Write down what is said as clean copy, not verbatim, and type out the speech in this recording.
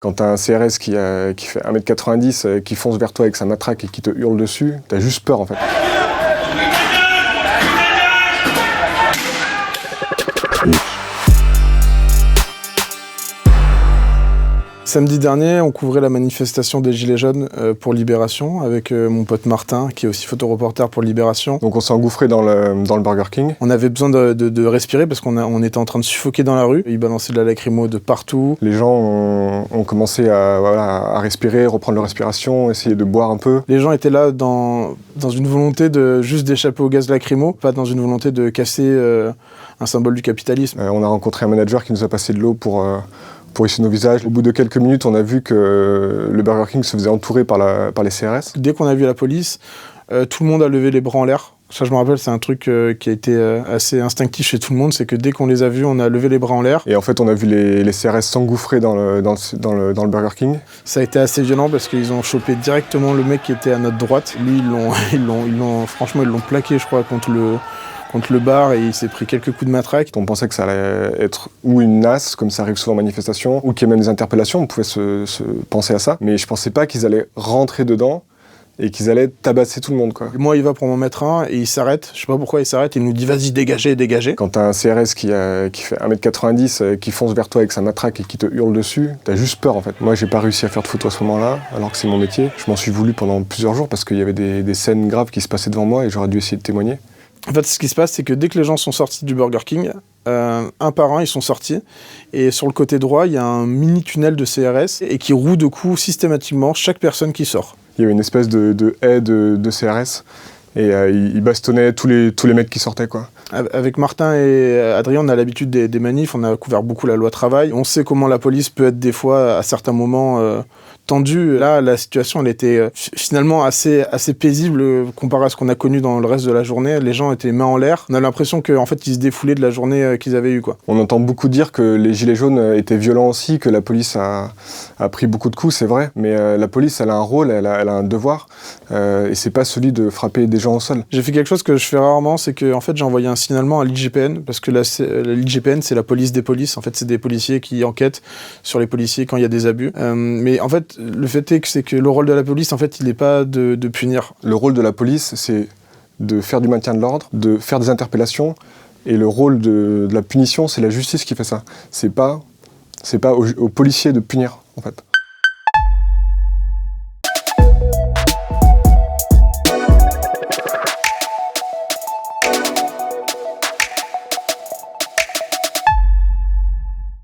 Quand t'as un CRS qui fait 1,90 m, qui fonce vers toi avec sa matraque et qui te hurle dessus, t'as juste peur en fait. Samedi dernier, on couvrait la manifestation des Gilets jaunes pour Libération avec mon pote Martin, qui est aussi photoreporter pour Libération. Donc on s'est engouffré dans le Burger King. On avait besoin de respirer parce qu'on était en train de suffoquer dans la rue. Ils balançaient de la lacrymo de partout. Les gens ont commencé à respirer, reprendre leur respiration, essayer de boire un peu. Les gens étaient là dans une volonté de juste d'échapper au gaz lacrymo, pas dans une volonté de casser un symbole du capitalisme. On a rencontré un manager qui nous a passé de l'eau pour essuyer nos visages. Au bout de quelques minutes, on a vu que le Burger King se faisait entourer par les CRS. Dès qu'on a vu la police, tout le monde a levé les bras en l'air. Ça, je me rappelle, c'est un truc qui a été assez instinctif chez tout le monde, c'est que dès qu'on les a vus, on a levé les bras en l'air. Et en fait, on a vu les CRS s'engouffrer dans le Burger King. Ça a été assez violent parce qu'ils ont chopé directement le mec qui était à notre droite. Lui, franchement, ils l'ont plaqué, je crois, contre le bar et il s'est pris quelques coups de matraque. On pensait que ça allait être ou une nasse, comme ça arrive souvent en manifestation, ou qu'il y ait même des interpellations, on pouvait se penser à ça. Mais je pensais pas qu'ils allaient rentrer dedans et qu'ils allaient tabasser tout le monde, quoi. Moi, il va pour m'en mettre un et il s'arrête. Je sais pas pourquoi il s'arrête. Il nous dit vas-y, dégagez, dégagez. Quand t'as un CRS qui fait 1,90 m, qui fonce vers toi avec sa matraque et qui te hurle dessus, t'as juste peur en fait. Moi, j'ai pas réussi à faire de photos à ce moment-là, alors que c'est mon métier. Je m'en suis voulu pendant plusieurs jours parce qu'il y avait des scènes graves qui se passaient devant moi et j'aurais dû essayer de témoigner. En fait, ce qui se passe, c'est que dès que les gens sont sortis du Burger King, un par un, ils sont sortis. Et sur le côté droit, il y a un mini tunnel de CRS et qui roue de coups systématiquement chaque personne qui sort. Il y avait une espèce de haie de CRS et ils bastonnaient tous les mecs qui sortaient, quoi. Avec Martin et Adrien, on a l'habitude des manifs, on a couvert beaucoup la loi travail. On sait comment la police peut être des fois, à certains moments, tendue. Là, la situation, elle était finalement assez paisible comparée à ce qu'on a connu dans le reste de la journée. Les gens étaient mains en l'air. On a l'impression qu'en fait, ils se défoulaient de la journée qu'ils avaient eue, quoi. On entend beaucoup dire que les Gilets jaunes étaient violents aussi, que la police a pris beaucoup de coups, c'est vrai. Mais la police, elle a un rôle, elle a un devoir. Et c'est pas celui de frapper des gens au sol. J'ai fait quelque chose que je fais rarement, c'est que en fait, j'ai envoyé un signalement à l'IGPN, parce que l'IGPN, c'est la police des polices. En fait, c'est des policiers qui enquêtent sur les policiers quand il y a des abus. Mais en fait, le fait c'est que le rôle de la police, en fait, il n'est pas de punir. Le rôle de la police, c'est de faire du maintien de l'ordre, de faire des interpellations. Et le rôle de la punition, c'est la justice qui fait ça. C'est pas aux policiers de punir, en fait.